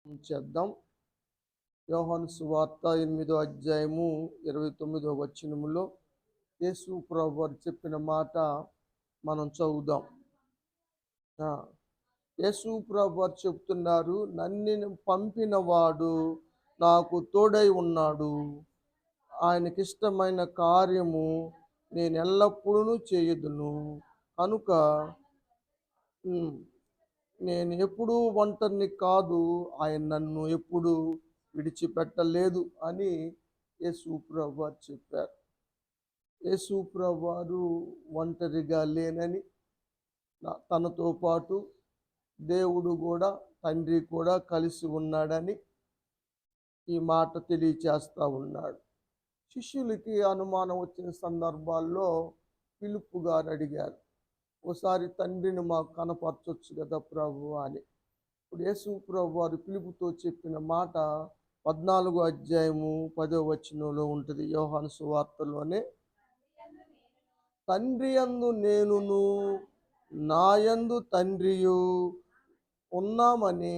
చేద్దాం. యోహాను సువార్త 8వ అధ్యాయము 29వ వచనములో యేసు ప్రభువారు చెప్పిన మాట మనం చదువుదాం. యేసు ప్రభువారు చెప్తున్నారు, నన్ను పంపిన వాడు నాకు తోడై ఉన్నాడు. ఆయనకిష్టమైన కార్యము నేను ఎల్లప్పుడూ చేయుదును. కనుక నేను ఎప్పుడూ ఒంటరిని కాదు, ఆయన నన్ను ఎప్పుడు విడిచిపెట్టలేదు అని యేసు ప్రభువారు చెప్పారు. యేసు ప్రభువారు ఒంటరిగా లేనని, తనతో పాటు దేవుడు కూడా, తండ్రి కూడా కలిసి ఉన్నాడని ఈ మాట తెలియచేస్తూ ఉన్నాడు. శిష్యులకి అనుమానం వచ్చిన సందర్భాల్లో ఫిలిప్పు గారు అడిగారు, ఒకసారి తండ్రిని మాకు కనపరచొచ్చు కదా ప్రభు అని. ఇప్పుడు యేసు ప్రభు వారు ఫిలిప్పుతో చెప్పిన మాట 14వ అధ్యాయము 10వ వచనంలో ఉంటుంది. యోహాను సువార్తలోనే, తండ్రి యందు నేనును నా యందు తండ్రియు ఉన్నామని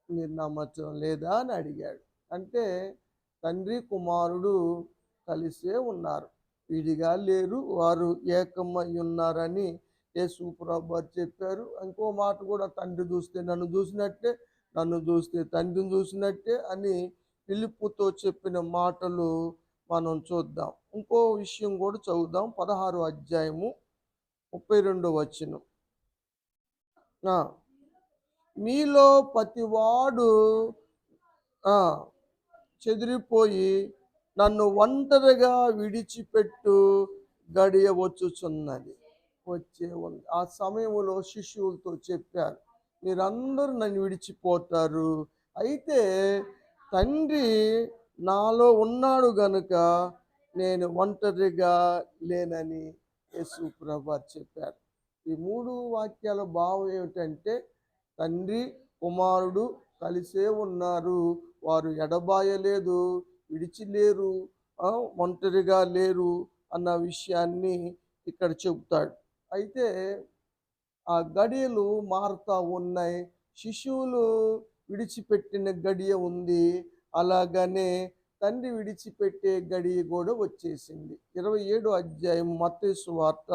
మీరు నమ్మటం లేదా అని అడిగాడు. అంటే తండ్రి కుమారుడు కలిసే ఉన్నారు, విడిగా లేరు, వారు ఏకమై ఉన్నారని యేసు ప్రభువారు చెప్పారు. ఇంకో మాట కూడా, తండ్రి చూస్తే నన్ను చూసినట్టే, నన్ను చూస్తే తండ్రిని చూసినట్టే అని ఫిలిప్పుతో చెప్పిన మాటలు మనం చూద్దాం. ఇంకో విషయం కూడా చదువుదాం. 16వ అధ్యాయము 32వ వచనం. మీలో ప్రతివాడు చెదిరిపోయి నన్ను ఒంటరిగా విడిచిపెట్టు గడియ వచ్చుచున్నది, వచ్చే ఉంది. ఆ సమయంలో శిష్యులతో చెప్పారు, మీరందరూ నన్ను విడిచిపోతారు, అయితే తండ్రి నాలో ఉన్నాడు గనుక నేను ఒంటరిగా లేనని యేసు ప్రభువారు చెప్పారు. ఈ 3 వాక్యాల భావం ఏమిటంటే, తండ్రి కుమారుడు కలిసే ఉన్నారు, వారు ఎడబాయలేదు, విడిచిలేరు, ఒంటరిగా లేరు అన్న విషయాన్ని ఇక్కడ చెబుతాడు. అయితే ఆ గడియలు మారుతూ ఉన్నాయి. శిశువులు విడిచిపెట్టిన గడియ ఉంది, అలాగనే తండ్రి విడిచిపెట్టే గడియ కూడా వచ్చేసింది. 27వ అధ్యాయం మత్తయి సువార్త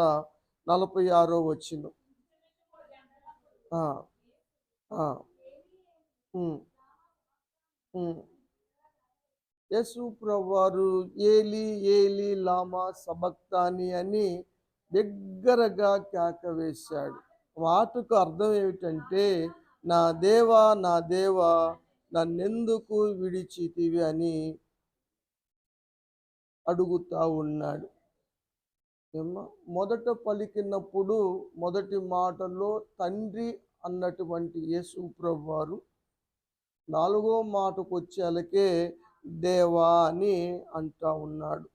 46వ వచనం. యేసు ప్రభువారు ఏలి ఏలి లామా సబక్తాని అని దగ్గరగా కేక వేశాడు. మాటకు అర్థం ఏమిటంటే, నా దేవా నా దేవా నన్నెందుకు విడిచితివి అని అడుగుతా ఉన్నాడు. మొదట పలికినప్పుడు మొదటి మాటలో తండ్రి అన్నటువంటి యేసు ప్రభువారు 4వ మాటకు వచ్చేలకే దేవా అని అంటా ఉన్నాడు.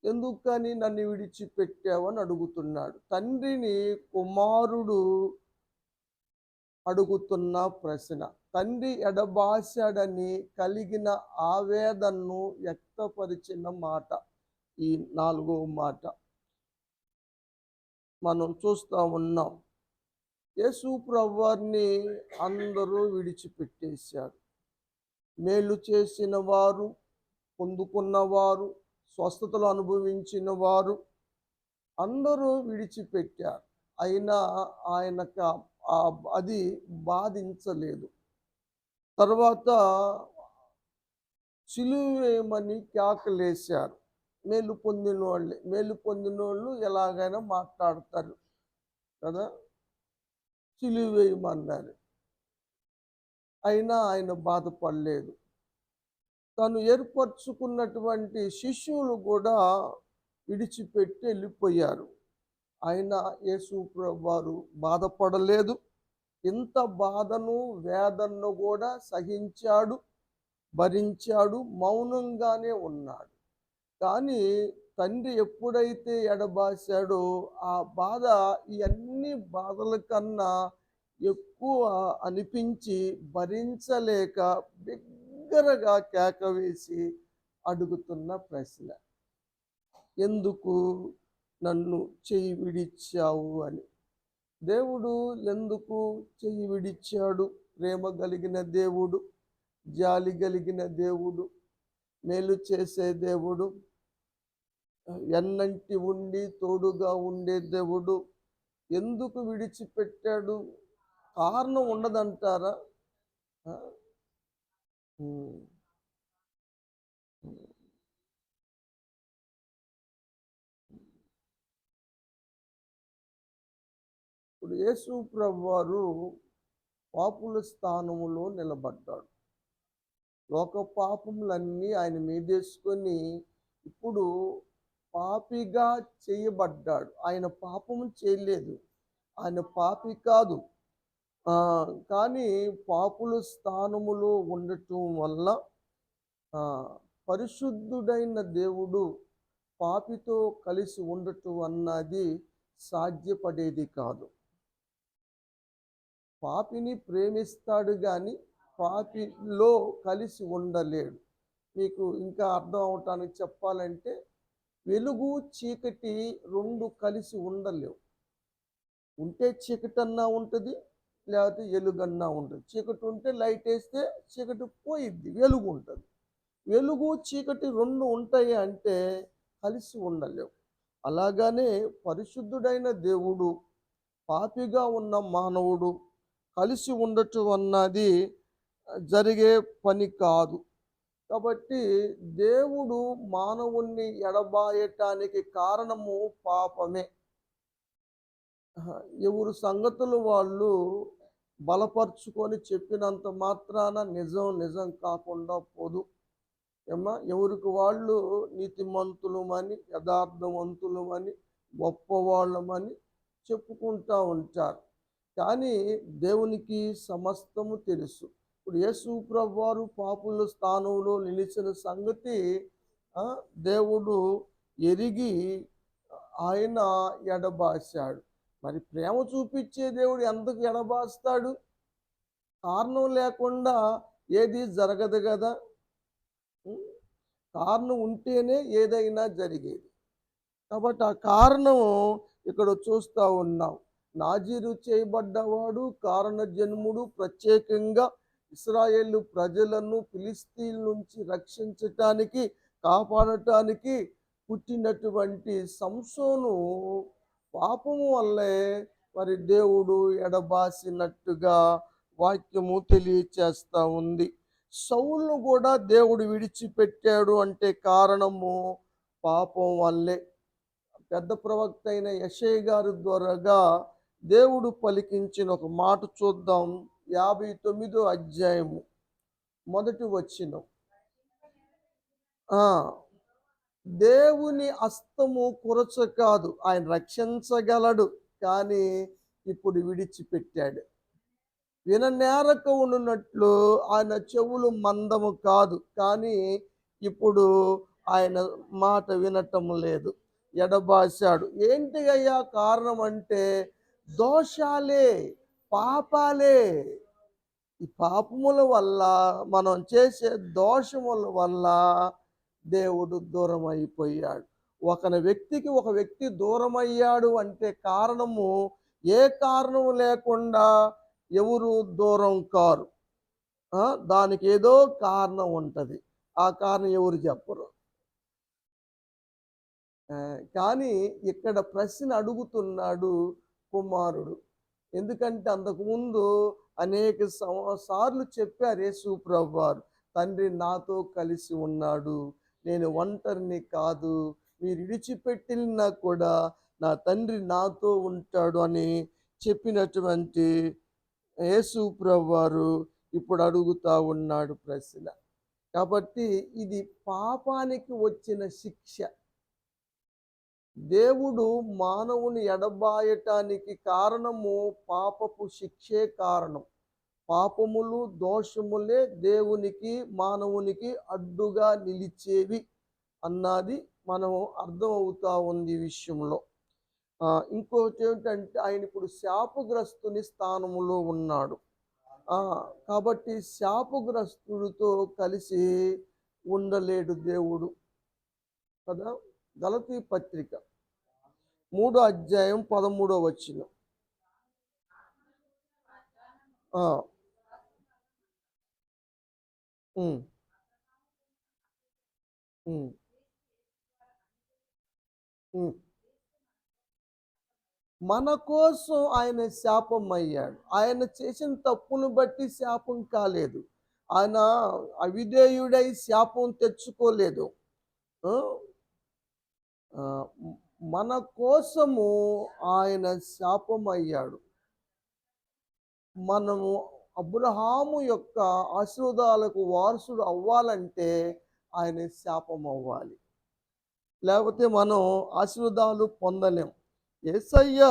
ఎందుకని నన్ను విడిచిపెట్టావని అడుగుతున్నాడు. తండ్రిని కుమారుడు అడుగుతున్న ప్రశ్న, తండ్రి ఎడబాశాడని కలిగిన ఆవేదనను వ్యక్తపరిచిన మాట ఈ 4వ మాట మనం చూస్తూ ఉన్నాం. యేసు ప్రభువారిని అందరూ విడిచిపెట్టేశారు. మేలు చేసిన వారు, పొందుకున్నవారు, స్వస్థతలు అనుభవించిన వారు అందరూ విడిచిపెట్టారు. అయినా ఆయనకు అది బాధించలేదు. తర్వాత సిలువ వేయమని కేకలేశారు. మేలు పొందిన వాళ్ళే, మేలు పొందిన వాళ్ళు ఎలాగైనా మాట్లాడతారు కదా, సిలువ వేయమన్నారు. అయినా ఆయన బాధపడలేదు. తను ఏర్పరచుకున్నటువంటి శిష్యులు కూడా విడిచిపెట్టి వెళ్ళిపోయారు. అయినా యేసు ప్రభువారు బాధపడలేదు. ఇంత బాధను వేదనను కూడా సహించాడు, భరించాడు, మౌనంగానే ఉన్నాడు. కానీ తండ్రి ఎప్పుడైతే ఎడబాశాడో ఆ బాధ ఈ అన్ని బాధల కన్నా ఎక్కువ అనిపించి భరించలేక బిగ్గరగా కేక వేసి అడుగుతున్న ప్రశ్న, ఎందుకు నన్ను చెయ్యి విడిచావు అని. దేవుడు ఎందుకు చెయ్యి విడిచాడు? ప్రేమ కలిగిన దేవుడు, జాలి కలిగిన దేవుడు, మేలు చేసే దేవుడు, ఎన్నంటి ఉండి తోడుగా ఉండే దేవుడు ఎందుకు విడిచిపెట్టాడు? కారణం ఉండదంటారా? ఇప్పుడు యేసు ప్రభువారు పాపుల స్థానములో నిలబడ్డాడు. లోక పాపములన్నీ ఆయన మీదేసుకొని ఇప్పుడు పాపిగా చేయబడ్డాడు. ఆయన పాపము చేయలేదు, ఆయన పాపి కాదు. కానీ పాపుల స్థానములో ఉండటం వల్ల పరిశుద్ధుడైన దేవుడు పాపితో కలిసి ఉండటం అన్నది సాధ్యపడేది కాదు. పాపిని ప్రేమిస్తాడు కానీ పాపిలో కలిసి ఉండలేడు. మీకు ఇంకా అర్థం అవటానికి చెప్పాలంటే, వెలుగు చీకటి రెండు కలిసి ఉండలేవు. ఉంటే చీకటన్నా ఉంటుంది, లేకపోతే వెలుగన్నా ఉంటుంది. చీకటి ఉంటే లైట్ వేస్తే చీకటి పోయిద్ది, వెలుగు ఉంటుంది. వెలుగు చీకటి రెండు ఉంటాయి అంటే కలిసి ఉండలేవు. అలాగనే పరిశుద్ధుడైన దేవుడు పాపిగా ఉన్న మానవుడు కలిసి ఉండటం అన్నది జరిగే పని కాదు. కాబట్టి దేవుడు మానవుణ్ణి ఎడబాయటానికి కారణము పాపమే. ఎవరు సంగతులు వాళ్ళు బలపరుచుకొని చెప్పినంత మాత్రాన నిజం నిజం కాకుండా పోదు. ఎవరికి వాళ్ళు నీతిమంతులమని, యథార్థవంతులమని, గొప్పవాళ్ళమని చెప్పుకుంటూ ఉంటారు. కానీ దేవునికి సమస్తము తెలుసు. ఇప్పుడు యేసు ప్రభువారు పాపుల స్థానంలో నిలిచిన సంగతి దేవుడు ఎరిగి ఆయన ఎడబాసాడు. మరి ప్రేమ చూపించే దేవుడు ఎందుకు ఎడబాస్తాడు? కారణం లేకుండా ఏది జరగదు కదా. కారణం ఉంటేనే ఏదైనా జరిగేది. కాబట్టి ఆ కారణం ఇక్కడ చూస్తూ ఉన్నాం. నాజీరు చేయబడ్డవాడు, కారణ జన్ముడు, ప్రత్యేకంగా ఇశ్రాయేలు ప్రజలను ఫిలిస్తీన్ల నుంచి రక్షించటానికి, కాపాడటానికి పుట్టినటువంటి సంసోను పాపము వల్లే మరి దేవుడు ఎడబాసినట్టుగా వాక్యము తెలియచేస్తూ ఉంది. సౌలును కూడా దేవుడు విడిచిపెట్టాడు అంటే కారణము పాపం వల్లే. పెద్ద ప్రవక్త అయిన యెషయా గారి ద్వారాగా దేవుడు పలికించిన ఒక మాట చూద్దాం. 59వ అధ్యాయము మొదటి వచనం. దేవుని హస్తము కురచ కాదు, ఆయన రక్షించగలడు, కానీ ఇప్పుడు విడిచిపెట్టాడు. విననేరక ఉన్నట్లు ఆయన చెవులు మందము కాదు, కానీ ఇప్పుడు ఆయన మాట వినటం లేదు, ఎడబాశాడు. ఏంటి అయ్యా కారణం అంటే దోషాలే, పాపాలే. ఈ పాపముల వల్ల, మనం చేసే దోషముల వల్ల దేవుడు దూరం అయిపోయాడు. ఒక వ్యక్తి దూరం అయ్యాడు అంటే కారణము, ఏ కారణము లేకుండా ఎవరు దూరం కారు. దానికి ఏదో కారణం ఉంటుంది. ఆ కారణం ఎవరు చెప్పరు. కానీ ఇక్కడ ప్రశ్న అడుగుతున్నాడు కుమారుడు. ఎందుకంటే అంతకుముందు అనేక సార్లు చెప్పారు యేసు ప్రభువారు, తండ్రి నాతో కలిసి ఉన్నాడు, నేను ఒంటరిని కాదు, మీరు విడిచిపెట్టినా కూడా నా తండ్రి నాతో ఉంటాడు అని చెప్పినటువంటి యేసు ప్రభువారు ఇప్పుడు అడుగుతా ఉన్నాడు ప్రశ్న. కాబట్టి ఇది పాపానికి వచ్చిన శిక్ష. దేవుడు మానవుని ఎడబాయటానికి కారణము పాపపు శిక్షే కారణం. పాపములు, దోషములే దేవునికి, మానవునికి అడ్డుగా నిలిచేవి అన్నది మనం అర్థం అవుతా ఉంది ఈ విషయంలో. ఇంకోటి ఏమిటంటే, ఆయన ఇప్పుడు శాపగ్రస్తుని స్థానములో ఉన్నాడు. కాబట్టి శాపగ్రస్తుడితో కలిసి ఉండలేడు దేవుడు కదా. గలతీ పత్రిక 3వ అధ్యాయం 13వ వచనం. ఉమ్, ఉమ్, ఉమ్. మన కోసం ఆయన శాపం అయ్యాడు. ఆయన చేసిన తప్పును బట్టి శాపం కాలేదు. ఆయన అవిధేయుడై శాపం తెచ్చుకోలేదు. ఆ! మ్ మన కోసము ఆయన శాపమయ్యాడు. మనము అబ్రహాము యొక్క ఆశీర్వాదాలకు వారసుడు అవ్వాలంటే ఆయన శాపం అవ్వాలి. లేకపోతే మనం ఆశీర్వాదాలు పొందలేం. యేసయ్య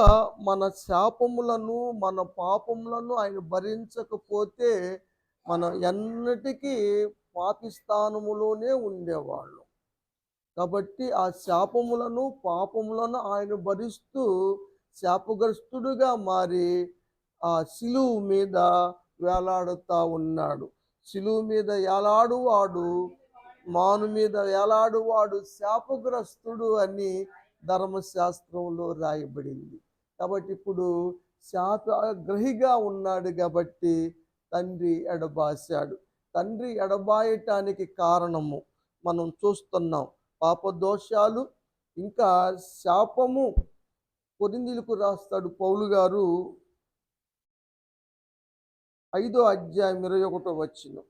మన శాపములను, మన పాపములను ఆయన భరించకపోతే మనం ఎన్నటికీ పాపిస్థానములోనే ఉండేవాళ్ళం. కాబట్టి ఆ శాపములను, పాపములను ఆయన భరిస్తూ శాపగ్రస్తుడుగా మారి ఆ శిలువ మీద వేలాడుతా ఉన్నాడు. శిలువ మీద వేలాడువాడు, మాను మీద వేలాడువాడు శాపగ్రస్తుడు అని ధర్మశాస్త్రంలో రాయబడింది. కాబట్టి ఇప్పుడు శాపగ్రహిగా ఉన్నాడు కాబట్టి తండ్రి ఎడబాశాడు. తండ్రి ఎడబాయటానికి కారణము మనం చూస్తున్నాం. పాపదోషాలు, ఇంకా శాపము. కొరింథీయులకు రాస్తాడు పౌలు గారు 5వ అధ్యాయం 21వ వచనం.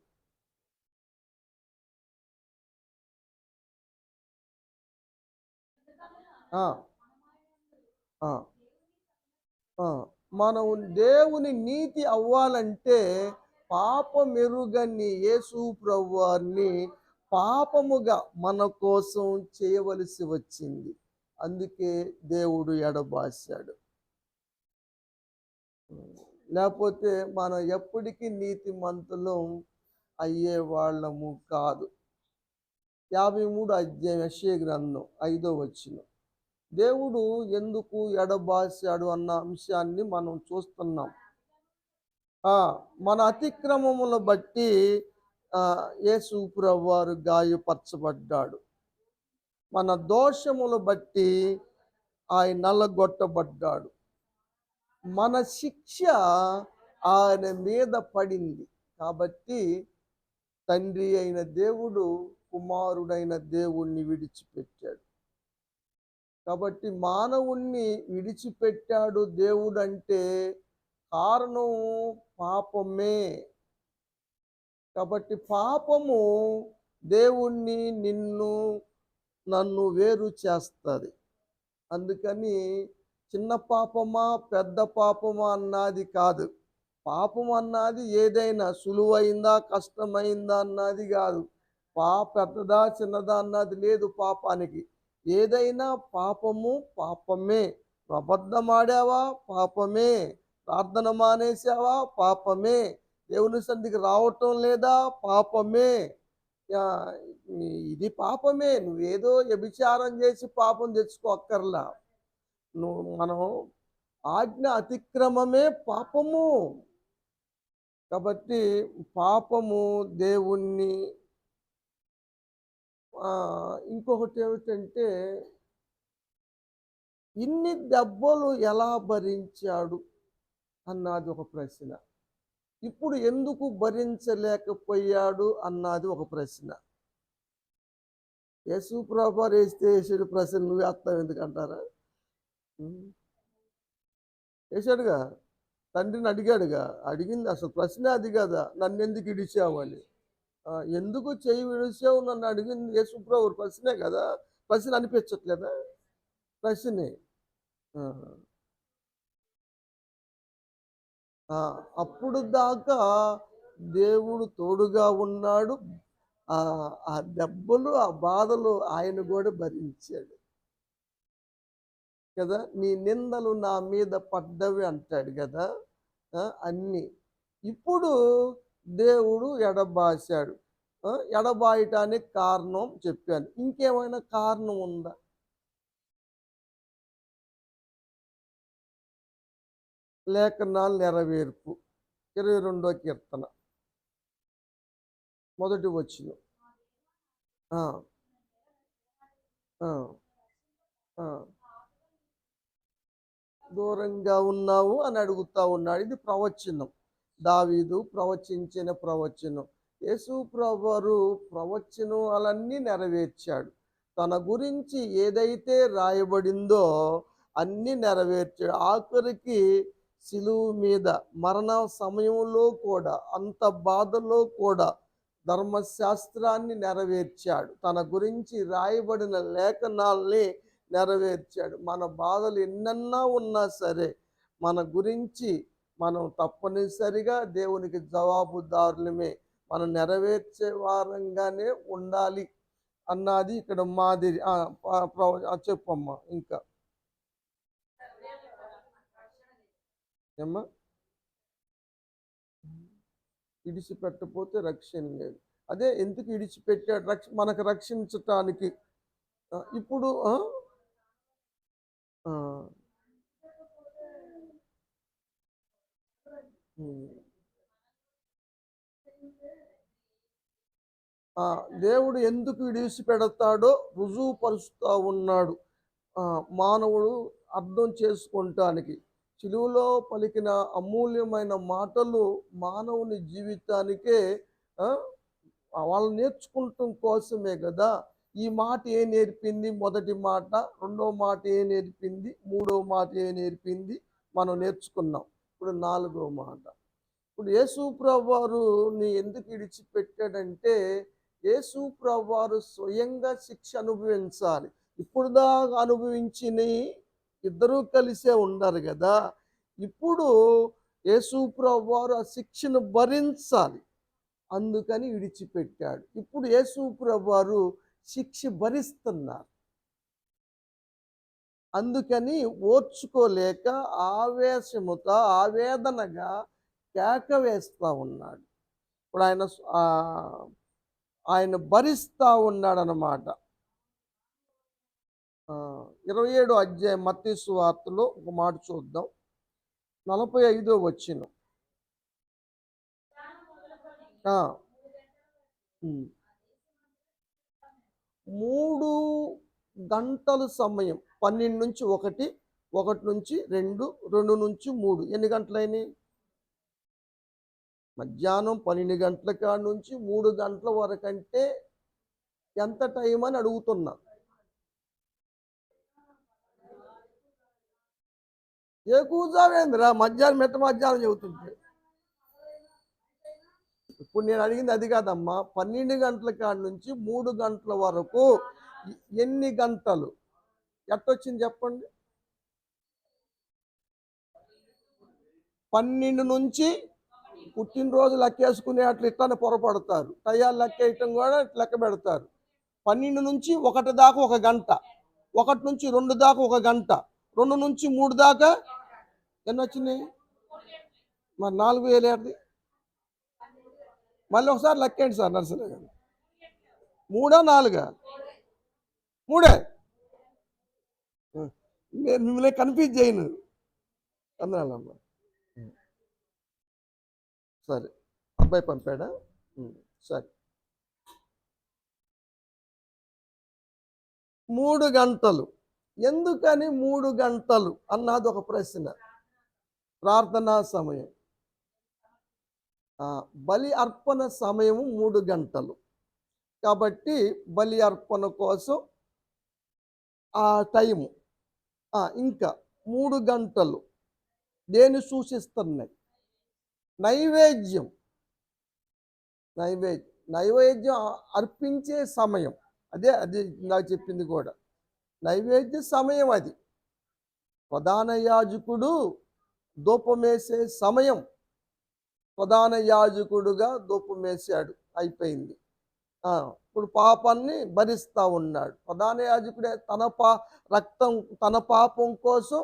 ఆ, ఆ, ఆ. మనం దేవుని నీతి అవ్వాలంటే పాపమెరుగని యేసు ప్రభువారిని పాపముగా మన కోసం చేయవలసి వచ్చింది. అందుకే దేవుడు ఎడబాశాడు. లేకపోతే మనం ఎప్పటికీ నీతిమంతులం అయ్యే వాళ్ళము కాదు. 53 అధ్యాయం యెషయా గ్రంథం 5వ వచనం. దేవుడు ఎందుకు ఎడబాశాడు అన్న అంశాన్ని మనం చూస్తున్నాం. ఆ మన అతిక్రమముల బట్టి యేసు ప్రభువారు గాయపరచబడ్డాడు. మన దోషములు బట్టి ఆయన నల్లగొట్టబడ్డాడు. మన శిక్ష ఆయన మీద పడింది. కాబట్టి తండ్రి అయిన దేవుడు కుమారుడైన దేవుణ్ణి విడిచిపెట్టాడు. కాబట్టి మానవుణ్ణి విడిచిపెట్టాడు దేవుడు అంటే కారణం పాపమే. కాబట్టి పాపము దేవుణ్ణి, నిన్ను, నన్ను వేరు చేస్తుంది. అందుకని చిన్న పాపమా పెద్ద పాపమా అన్నది కాదు. పాపం అన్నది ఏదైనా సులువైందా కష్టమైందా అన్నది కాదు. పెద్దదా చిన్నదా అన్నది లేదు పాపానికి. ఏదైనా పాపము పాపమే. అబద్ధం ఆడావా పాపమే. ప్రార్థన మానేసావా పాపమే. దేవుని సన్నిధికి రావటం లేదా పాపమే. ఇది పాపమే. నువ్వేదో వ్యభిచారం చేసి పాపం తెచ్చుకోక్కర్లా. మనం ఆజ్ఞ అతిక్రమమే పాపము. కాబట్టి పాపము దేవుణ్ణి. ఇంకొకటి ఏమిటంటే ఇన్ని దెబ్బలు ఎలా భరించాడు అన్నది ఒక ప్రశ్న. ఇప్పుడు ఎందుకు భరించలేకపోయాడు అన్నది ఒక ప్రశ్న. యేసు ప్రభువారు వేస్తే వేసాడు ప్రశ్న, నువ్వు వేస్తావు ఎందుకంటారా? వేసాడుగా, తండ్రిని అడిగాడుగా. అడిగింది అసలు ప్రశ్న అది కదా, నన్ను ఎందుకు ఇడిచావు అని. ఎందుకు చెయ్యి విడిచావు నన్ను అడిగింది యేసు ప్రభువు ప్రశ్నే కదా. ప్రశ్న అనిపించట్లేదా? ప్రశ్నే. అప్పుడు దాకా దేవుడు తోడుగా ఉన్నాడు. ఆ దెబ్బలు, ఆ బాధలు ఆయన కూడా భరించాడు కదా. నీ నిందలు నా మీద పడ్డవి అంటాడు కదా. అన్నీ ఇప్పుడు దేవుడు ఎడబాశాడు. ఎడబాయటానికి కారణం చెప్పాను. ఇంకేమైనా కారణం ఉందా? లేఖనాల నెరవేర్పు. 22వ కీర్తన మొదటి వచనం. దూరంగా ఉన్నావు అని అడుగుతా ఉన్నాడు. ఇది ప్రవచనం. దావీదు ప్రవచించిన ప్రవచనం. యేసు ప్రభువారు ప్రవచనాలన్నీ నెరవేర్చాడు. తన గురించి ఏదైతే రాయబడిందో అన్నీ నెరవేర్చాడు. ఆఖరికి శిలువ మీద మరణ సమయంలో కూడా, అంత బాధలో కూడా ధర్మశాస్త్రాన్ని నెరవేర్చాడు. తన గురించి రాయబడిన లేఖనాల్ని నెరవేర్చాడు. మన బాధలు ఎన్నన్నా ఉన్నా సరే మన గురించి మనం తప్పనిసరిగా దేవునికి జవాబుదారులమే. మనం నెరవేర్చే వారంగానే ఉండాలి అన్నది ఇక్కడ మాదిరి. చెప్పమ్మా ఇంకా ఏమ్మా. ఇడిచిపెట్టకపోతే రక్షణ లేదు. అదే ఎందుకు ఇడిచిపెట్టాడు? మనకు రక్షించటానికి. ఇప్పుడు దేవుడు ఎందుకు విడిచిపెడతాడో రుజువుపరుస్తూ ఉన్నాడు మానవుడు అర్థం చేసుకుంటానికి. శిలువలో పలికిన అమూల్యమైన మాటలు మానవుని జీవితానికే వాళ్ళు నేర్చుకుంటాం కోసమే కదా. ఈ మాట ఏ నేర్పింది? మొదటి మాట. రెండో మాట ఏ నేర్పింది? మూడో మాట ఏ నేర్పింది? మనం నేర్చుకున్నాం. ఇప్పుడు నాలుగో మాట. ఇప్పుడు యేసు ప్రభువారుని ఎందుకు విడిచిపెట్టాడంటే యేసు ప్రభువారు స్వయంగా శిక్ష అనుభవించాలి. ఇప్పుడు దాకా అనుభవించిన ఇద్దరూ కలిసే ఉండరు కదా. ఇప్పుడు యేసు ప్రభువారు ఆ శిక్షను భరించాలి, అందుకని విడిచిపెట్టాడు. ఇప్పుడు యేసు ప్రభువారు శిక్ష భరిస్తున్నారు. అందుకని ఓర్చుకోలేక ఆవేశముతో ఆవేదనగా కేక వేస్తూ ఉన్నాడు. ఇప్పుడు ఆయన భరిస్తూ ఉన్నాడు అన్నమాట. 27వ అధ్యాయం మత్తయి సువార్తలో ఒక మాట చూద్దాం. 45వ వచనం. 3 గంటల సమయం. 12 నుంచి 1, 1 నుంచి 2, 2 నుంచి 3. ఎన్ని గంటలైనాయి? మధ్యాహ్నం 12 గంటల కాడ నుంచి 3 గంటల వరకు అంటే ఎంత టైం అని అడుగుతున్నా. ఏ కూర్చోవేంద్రా మధ్యాహ్నం మధ్యాహ్నం చెబుతుంటే. ఇప్పుడు నేను అడిగింది అది కాదమ్మా. 12 గంటల కాడ నుంచి 3 గంటల వరకు ఎన్ని గంటలు? ఎట్టొచ్చింది చెప్పండి. 12 నుంచి పుట్టినరోజు లెక్కేసుకునే అట్లా ఇట్లానే పొరపడతారు. టయాలు లెక్కేయటం కూడా లెక్క పెడతారు. 12 నుంచి 1 దాకా 1 గంట, 1 నుంచి 2 దాకా 1 గంట, 2 నుంచి 3 దాకా ఎన్ని వచ్చినాయి? మరి 4,000 ఏది? మళ్ళీ ఒకసారి లెక్కేయండి సార్ నర్సరావు గారు. 3 4 3 నేను మిమ్మల్ని కన్ఫ్యూజ్ చేయను అన్నాళ్ళమ్మ. సరే, అబ్బాయి పంపాడా? సరే. 3 గంటలు. ఎందుకని 3 గంటలు అన్నది ఒక ప్రశ్న. ప్రార్థనా సమయం. బలి అర్పణ సమయము 3 గంటలు. కాబట్టి బలి అర్పణ కోసం ఆ టైము. ఇంకా 3 గంటలు దేని సూచిస్తున్నాయి? నైవేద్యం. నైవేద్యం అర్పించే సమయం. అది నాకు చెప్పింది కూడా. నైవేద్య సమయం అది. ప్రధాన యాజకుడు ధూపమేసే సమయం. ప్రధాన యాజకుడుగా ధూపమేసాడు, అయిపోయింది. ఇప్పుడు పాపాన్ని భరిస్తూ ఉన్నాడు. ప్రధాన యాజకుడే రక్తం తన పాపం కోసం,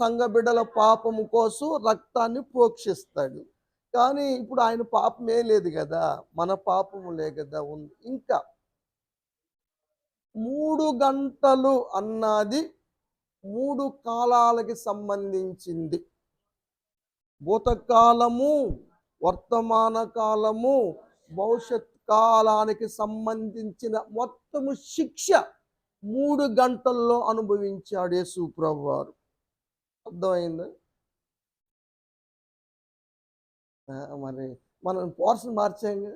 సంఘ బిడ్డల పాపం కోసం రక్తాన్ని ప్రోక్షిస్తాడు. కానీ ఇప్పుడు ఆయన పాపమే లేదు కదా, మన పాపములే కదా ఉంది. ఇంకా 3 గంటలు అన్నది 3 కాలాలకి సంబంధించింది. భూతకాలము, వర్తమాన కాలము, భవిష్యత్ కాలానికి సంబంధించిన మొత్తము శిక్ష 3 గంటల్లో అనుభవించాడు యేసు ప్రభువారు. అర్థమైంది? మరి మనం పోర్షన్ మార్చాంగా,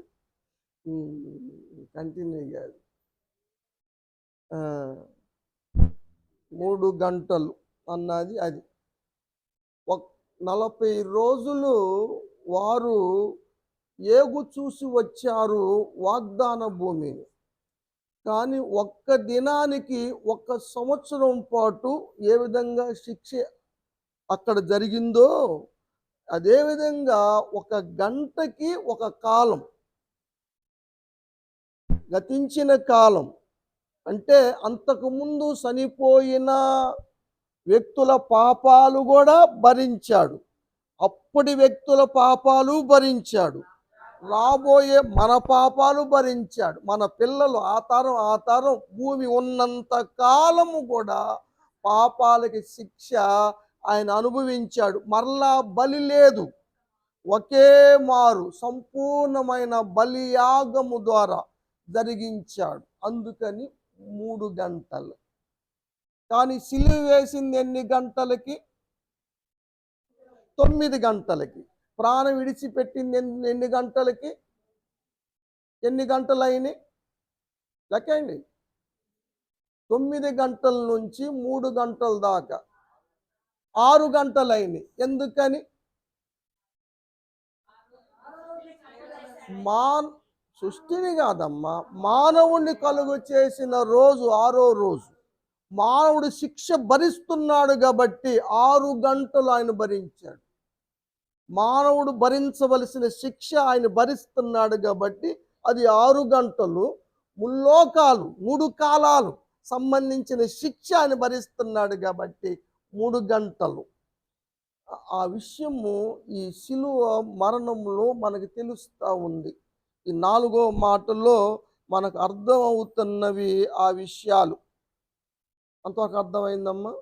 కంటిన్యూ కాదు. 3 గంటలు అన్నది అది. 40 రోజులు వారు ఏగు చూసి వచ్చారు వాగ్దాన భూమిని. కానీ ఒక్క దినానికి 1 సంవత్సరం పాటు ఏ విధంగా శిక్ష అక్కడ జరిగిందో అదేవిధంగా 1 గంటకి 1 కాలం, గతించిన కాలం. అంటే అంతకుముందు చనిపోయిన వ్యక్తుల పాపాలు కూడా భరించాడు, అప్పటి వ్యక్తుల పాపాలు భరించాడు, రాబోయే మన పాపాలు భరించాడు. మన పిల్లలు ఆతారం భూమి ఉన్నంత కాలము కూడా పాపాలకి శిక్ష ఆయన అనుభవించాడు. మరలా బలి లేదు, ఒకే మారు సంపూర్ణమైన బలియాగము ద్వారా జరిగించాడు. అందుకని 3 గంటలు. కానీ సిలువ వేసింది ఎన్ని గంటలకి? 9 గంటలకి. ప్రాణం విడిచిపెట్టింది ఎన్ని గంటలకి? ఎన్ని గంటలు అయినాయి లెక్కండి. 9 గంటల నుంచి 3 గంటల దాకా 6 గంటలు అయినాయి. ఎందుకని? సృష్టిని కాదమ్మా, మానవుణ్ణి కలుగు చేసిన రోజు 6వ రోజు. మానవుడు శిక్ష భరిస్తున్నాడు కాబట్టి 6 గంటలు ఆయన భరించాడు. మానవుడు భరించవలసిన శిక్ష ఆయన భరిస్తున్నాడు కాబట్టి అది 6 గంటలు. ముల్లోకాలు 3 కాలాలు సంబంధించిన శిక్ష ఆయన భరిస్తున్నాడు కాబట్టి 3 గంటలు. ఆ విషయము ఈ శిలువ మరణంలో మనకు తెలుస్తూ ఉంది. ఈ 4వ మాటలో మనకు అర్థం అవుతున్నవి ఆ విషయాలు. అంతవరకు అర్థమైందమ్మా?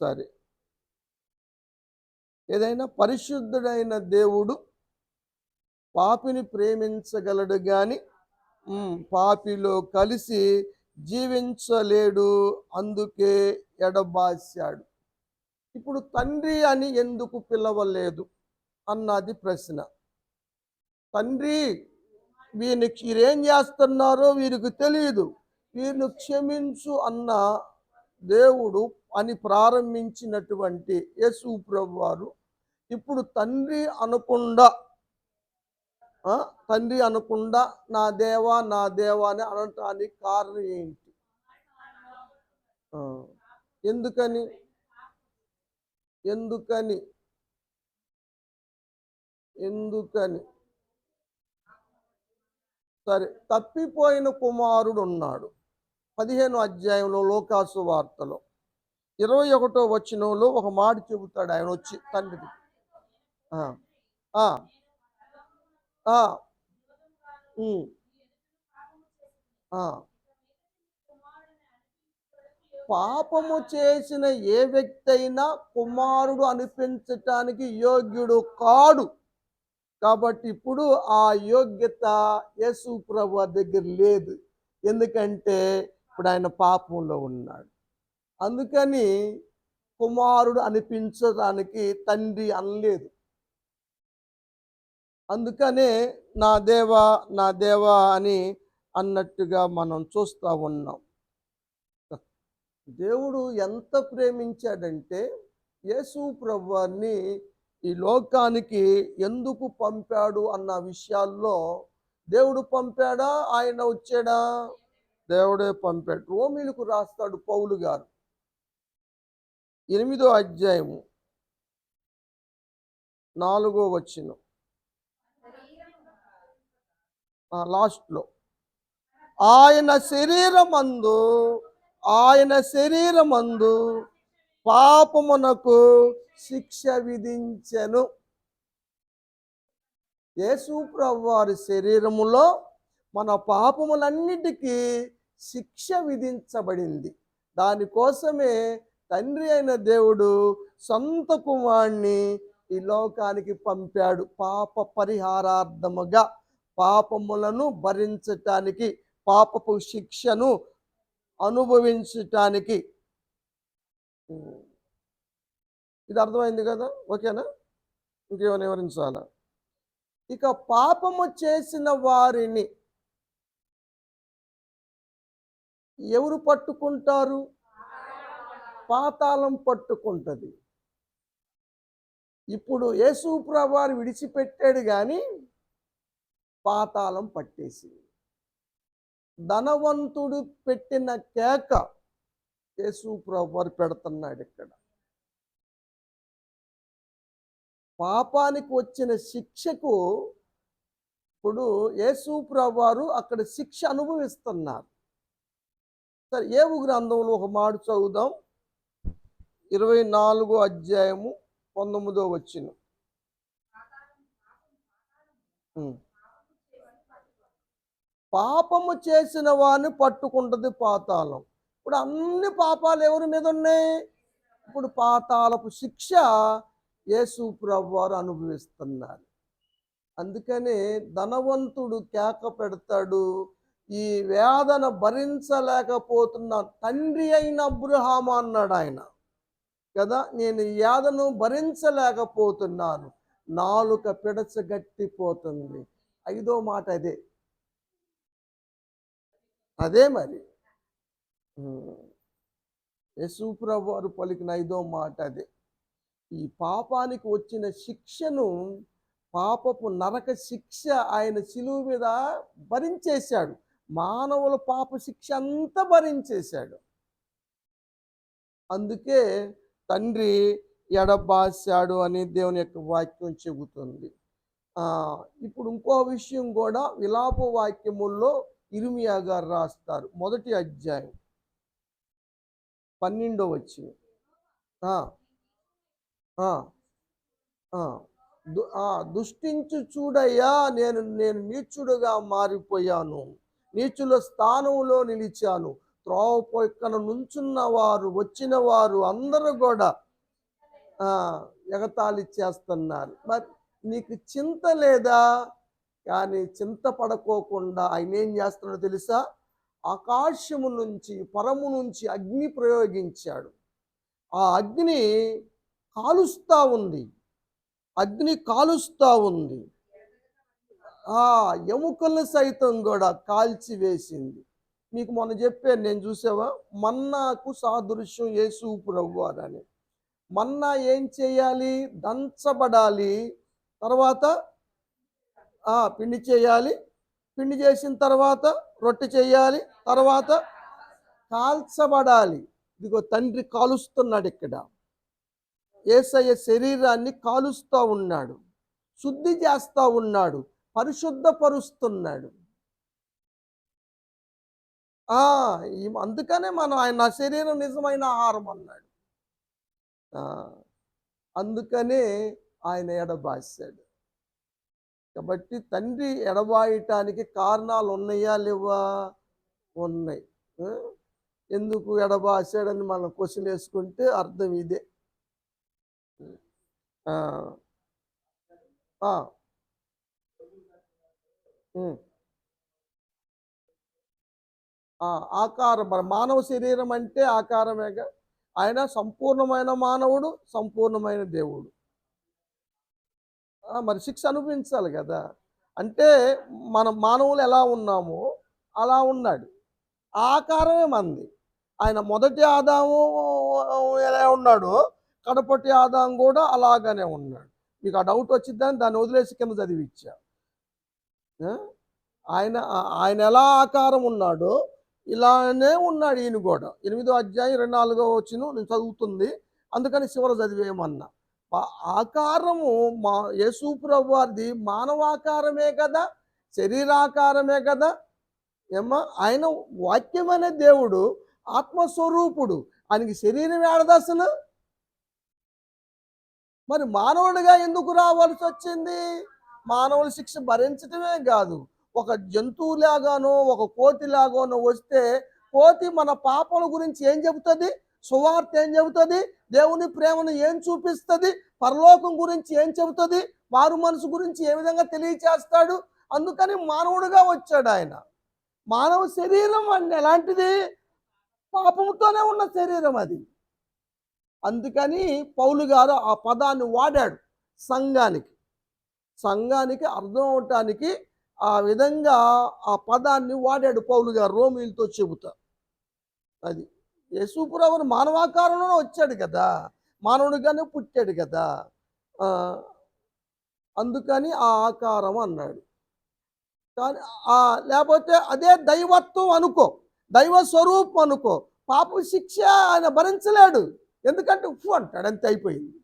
సరే. ఏదైనా పరిశుద్ధుడైన దేవుడు పాపిని ప్రేమించగలడు కానీ పాపిలో కలిసి జీవించలేడు, అందుకే ఎడబాశాడు. ఇప్పుడు తండ్రి అని ఎందుకు పిలవలేదు అన్నది ప్రశ్న. తండ్రి, వీరేం చేస్తున్నారో వీరికి తెలియదు, వీరిని క్షమించు అన్న దేవుడు అని ప్రారంభించినటువంటి యేసు ప్రభు వారు ఇప్పుడు తండ్రి అనకుండా నా దేవా నా దేవా అని అనటానికి కారణం ఏంటి? ఎందుకని ఎందుకని ఎందుకని సరే, తప్పిపోయిన కుమారుడు ఉన్నాడు. 15వ అధ్యాయంలో లోకాసు వార్తలో 21వ వచనంలో ఒక మాట చెబుతాడు ఆయన వచ్చి తండ్రికి. పాపము చేసిన ఏ వ్యక్తి అయినా కుమారుడు అనిపించటానికి యోగ్యుడు కాడు. కాబట్టి ఇప్పుడు ఆ యోగ్యత యేసు ప్రభు దగ్గర లేదు. ఎందుకంటే ఇప్పుడు ఆయన పాపంలో ఉన్నాడు. అందుకని కుమారుడు అనిపించడానికి తండ్రి అనలేదు. అందుకనే నా దేవా నా దేవా అని అన్నట్టుగా మనం చూస్తూ ఉన్నాం. దేవుడు ఎంత ప్రేమించాడంటే యేసు ప్రభువాన్ని ఈ లోకానికి ఎందుకు పంపాడు అన్న విషయాల్లో, దేవుడు పంపాడా ఆయన వచ్చాడా? దేవుడే పంపాడు. రోమీలకు రాస్తాడు పౌలు గారు 8వ అధ్యాయము 4వ వచనం లాస్ట్లో, ఆయన శరీరమందు పాపమునకు శిక్ష విధించెను. యేసు ప్రభువు వారి శరీరములో మన పాపములన్నిటికీ శిక్ష విధించబడింది. దానికోసమే తండ్రి అయిన దేవుడు సొంత కుమారుణ్ణి ఈ లోకానికి పంపాడు. పాప పరిహారార్థముగా, పాపములను భరించటానికి, పాపపు శిక్షను అనుభవించటానికి. ఇది అర్థమైంది కదా? ఓకేనా? ఇంకేమైనా వివరించాలా? ఇక పాపము చేసిన వారిని ఎవరు పట్టుకుంటారు? పాతాళం పట్టుకుంటది. ఇప్పుడు యేసు ప్రభువారు విడిచిపెట్టాడు గాని పాతాళం పట్టేసింది. ధనవంతుడు పెట్టిన కేక యేసు ప్రభువారు పెడుతున్నాడు ఇక్కడ. పాపానికి వచ్చిన శిక్షకు ఇప్పుడు యేసు ప్రభువారు అక్కడ శిక్ష అనుభవిస్తున్నారు. సరే, యోబు గ్రంథంలో ఒక మాట చదువుదాం. 24 అధ్యాయము 19వ వచనం. పాపము చేసిన వారిని పట్టుకుంటది పాతాళం. ఇప్పుడు అన్ని పాపాలు ఎవరి మీద ఉన్నాయి? ఇప్పుడు పాతాళపు శిక్ష యేసు ప్రభువారు అనుభవిస్తున్నారు. అందుకని ధనవంతుడు కేక పెడతాడు, ఈ వేదన భరించలేకపోతున్న తండ్రి అయిన అబ్రహాము అన్నాడు ఆయన కదా, నేను ఈ వేదను భరించలేకపోతున్నాను, నాలుక పిడచగట్టిపోతుంది. 5వ మాట అదే మరి యేసు ప్రభువారు పలికిన 5వ మాట అదే. ఈ పాపానికి వచ్చిన శిక్షను, పాపపు నరక శిక్ష ఆయన శిలువ మీద భరించేశాడు. మానవుల పాప శిక్ష అంతా భరించేశాడు. అందుకే తండ్రి ఎడబాశాడు అని దేవుని యొక్క వాక్యం చెబుతుంది. ఇప్పుడు ఇంకో విషయం కూడా విలాప వాక్యముల్లో ఇర్మియా గారు రాస్తారు. 1వ అధ్యాయం 12వ వచనం. దుష్టించు చూడయ్యా, నేను నీచుడుగా మారిపోయాను, నీచుల స్థానంలో నిలిచాను. త్రోవ పక్కన నుంచున్న వారు, వచ్చిన వారు అందరూ కూడా ఎగతాళి చేస్తున్నారు. మరి నీకు చింత లేదా? కానీ చింత పడుకోకుండా ఆయన ఏం చేస్తున్నాడో తెలుసా? ఆకాశము నుంచి, పరము నుంచి అగ్ని ప్రయోగించాడు. ఆ అగ్ని కాలుస్తూ ఉంది, అగ్ని కాలుస్తూ ఉంది. ఎముకలను సైతం కూడా కాల్చివేసింది. మీకు మొన్న చెప్పాను నేను, చూసావా? మన్నాకు సాదృశ్యం యేసు ప్రభువారు అని. మన్నా ఏం చేయాలి? దంచబడాలి, తర్వాత పిండి చేయాలి, పిండి చేసిన తర్వాత రొట్టె చేయాలి, తర్వాత కాల్చబడాలి. ఇదిగో తండ్రి కాలుస్తున్నాడు ఇక్కడ. యేసయ్య శరీరాన్ని కాలుస్తూ ఉన్నాడు, శుద్ధి చేస్తూ ఉన్నాడు, పరిశుద్ధపరుస్తున్నాడు. అందుకనే మనం ఆయన నా శరీరం నిజమైన ఆహారం అన్నాడు. అందుకనే ఆయన ఎడబాసాడు. కాబట్టి తండ్రి ఎడబాయటానికి కారణాలు ఉన్నాయా లేవా? ఉన్నాయి. ఎందుకు ఎడబాసాడని మనం క్వశ్చన్ వేసుకుంటే అర్థం ఇదే. ఆకారం, మన మానవ శరీరం అంటే ఆకారమేగా. ఆయన సంపూర్ణమైన మానవుడు, సంపూర్ణమైన దేవుడు. మరి శిక్ష అనుభవించాలి కదా. అంటే మనం మానవులు ఎలా ఉన్నామో అలా ఉన్నాడు. ఆకారమే మంది. ఆయన మొదటి ఆదాము ఎలా ఉన్నాడో కడపటి ఆదాము కూడా అలాగనే ఉన్నాడు. మీకు ఆ డౌట్ వచ్చిద్దని దాన్ని వదిలేసి కింద చదివిచ్చా. ఆయన ఎలా ఆకారం ఉన్నాడో ఇలానే ఉన్నాడు ఈయన కూడా. 8వ అధ్యాయం 24వ వచనం నేను చదువుతుంది, అందుకని చివర చదివేయమన్నా. ఆకారము యేసు ప్రభువారిది మానవాకారమే కదా, శరీరాకారమే కదా. ఆయన వాక్యం అనే దేవుడు ఆత్మస్వరూపుడు, ఆయనకి శరీరం ఏడది అసలు? మరి మానవుడిగా ఎందుకు రావాల్సి వచ్చింది? మానవుల శిక్ష భరించటమే కాదు, ఒక జంతువులాగానో ఒక కోతిలాగానో వస్తే, కోతి మన పాపల గురించి ఏం చెబుతుంది? సువార్త ఏం చెబుతుంది? దేవుని ప్రేమను ఏం చూపిస్తుంది? పరలోకం గురించి ఏం చెబుతుంది? మారు మనసు గురించి ఏ విధంగా తెలియచేస్తాడు? అందుకని మానవుడిగా వచ్చాడు ఆయన. మానవ శరీరం అంటే ఎలాంటిది? పాపంతోనే ఉన్న శరీరం అది. అందుకని పౌలు గారు ఆ పదాన్ని వాడాడు. సంఘానికి. సంఘానికి అర్థం అవటానికి ఆ విధంగా ఆ పదాన్ని వాడాడు పౌలు గారు రోమీయులతో చెబుతా. అది యేసుప్రభువు మానవాకారంలోనే వచ్చాడు కదా, మానవుడిగానే పుట్టాడు కదా. ఆ, అందుకని ఆ ఆకారం అన్నాడు. కానీ లేకపోతే అదే దైవత్వం అనుకో, దైవ స్వరూపం అనుకో, పాప శిక్ష ఆయన భరించలేడు. ఎందుకంటే ఉప్పు అంటాడు, అంతే అయిపోయింది.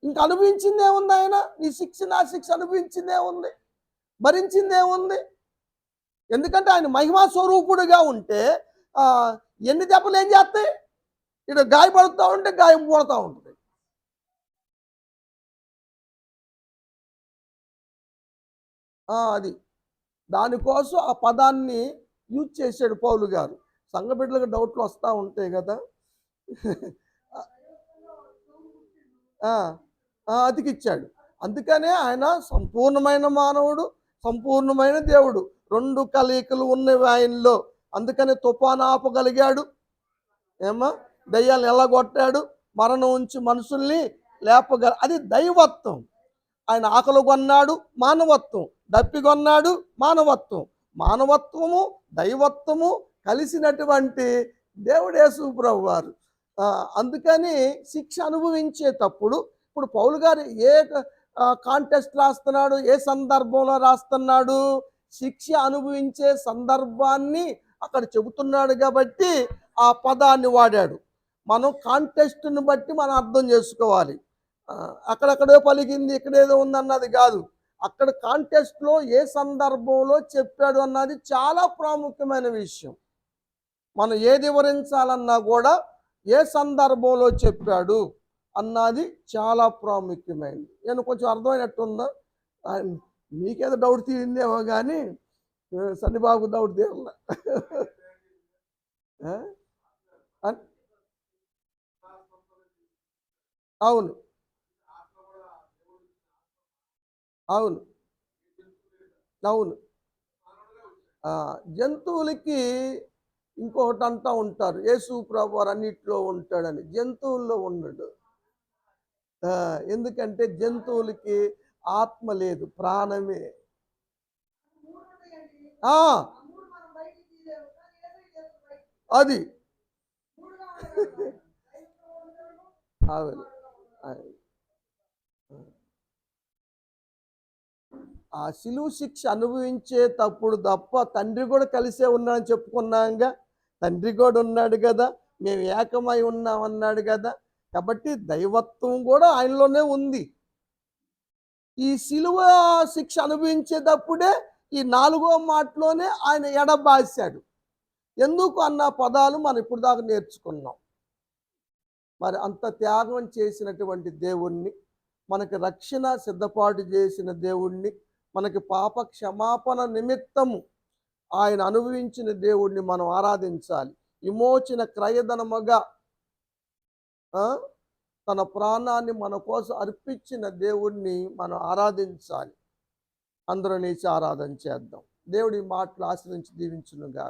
ఇంక అనుభవించిందే ఉంది ఆయన, నీ శిక్ష నా శిక్ష అనుభవించిందే ఉంది, భరించిందే ఉంది. ఎందుకంటే ఆయన మహిమా స్వరూపుడుగా ఉంటే ఎన్ని దెబ్బలు ఏం చేస్తాయి, ఇక్కడ గాయపడుతూ ఉంటే గాయం పోతూ ఉంటుంది. అది దానికోసం ఆ పదాన్ని యూజ్ చేశాడు పౌలు గారు. సంఘ బిడ్డలకు డౌట్లు వస్తూ ఉంటాయి కదా. అతికిచ్చాడు. అందుకనే ఆయన సంపూర్ణమైన మానవుడు, సంపూర్ణమైన దేవుడు, రెండు కలయికలు ఉన్నవి ఆయనలో. అందుకని తుఫాను ఆపగలిగాడు, ఏమా దయ్యాలను ఎల్లగొట్టాడు, మరణం ఉంచి మనుషుల్ని అది దైవత్వం. ఆయన ఆకలి కొన్నాడు, మానవత్వం. దప్పికొన్నాడు, మానవత్వం. మానవత్వము దైవత్వము కలిసినటువంటి దేవుడు యేసు ప్రభువు వారు. అందుకని శిక్ష అనుభవించేటప్పుడు ఇప్పుడు పౌలు గారు ఏ కాంటెస్ట్ రాస్తున్నాడు, ఏ సందర్భంలో రాస్తున్నాడు, శిక్ష అనుభవించే సందర్భాన్ని అక్కడ చెబుతున్నాడు కాబట్టి ఆ పదాన్ని వాడాడు. మనం కాంటెస్ట్ని బట్టి మనం అర్థం చేసుకోవాలి. అక్కడెక్కడో పలికింది ఇక్కడేదో ఉందన్నది కాదు. అక్కడ కాంటెస్ట్లో ఏ సందర్భంలో చెప్పాడు అన్నది చాలా ప్రాముఖ్యమైన విషయం. మనం ఏది వివరించాలన్నా కూడా ఏ సందర్భంలో చెప్పాడు అన్నది చాలా ప్రాముఖ్యమైనది. నేను కొంచెం అర్థమైనట్టుందా? మీకేదో డౌట్ తీరిందేమో కానీ సన్నిబాబు డౌట్ తీరలే. అవును, అవును, అవును. జంతువులకి ఇంకొకటి అంటూ ఉంటారు, యేసు ప్రభువు అన్నిట్లో ఉంటాడని. జంతువుల్లో ఉండడు. ఎందుకంటే జంతువులకి ఆత్మ లేదు, ప్రాణమే. అది అవును. ఆ శిలువ శిక్ష అనుభవించేటప్పుడు తప్ప తండ్రి కూడా కలిసే ఉన్నాడని చెప్పుకున్నాంగా. తండ్రి కూడా ఉన్నాడు కదా, మేము ఏకమై ఉన్నామన్నాడు కదా. కాబట్టి దైవత్వం కూడా ఆయనలోనే ఉంది. ఈ శిలువ శిక్ష అనుభవించేటప్పుడే ఈ 4వ మాటలోనే ఆయన ఎడబాసాడు. ఎందుకు అన్న పదాలు మనం ఇప్పుడు దాకా నేర్చుకున్నాం. మరి అంత త్యాగం చేసినటువంటి దేవుణ్ణి, మనకి రక్షణ సిద్ధపాటు చేసిన దేవుణ్ణి, మనకి పాప క్షమాపణ నిమిత్తము ఆయన అనుభవించిన దేవుణ్ణి మనం ఆరాధించాలి. విమోచన క్రయధనముగా తన ప్రాణాన్ని మన కోసం అర్పించిన దేవుణ్ణి మనం ఆరాధించాలి. అందరూ నీచి ఆరాధన చేద్దాం. దేవుడి మాటలు ఆశ్రయించి దీవించునుగా.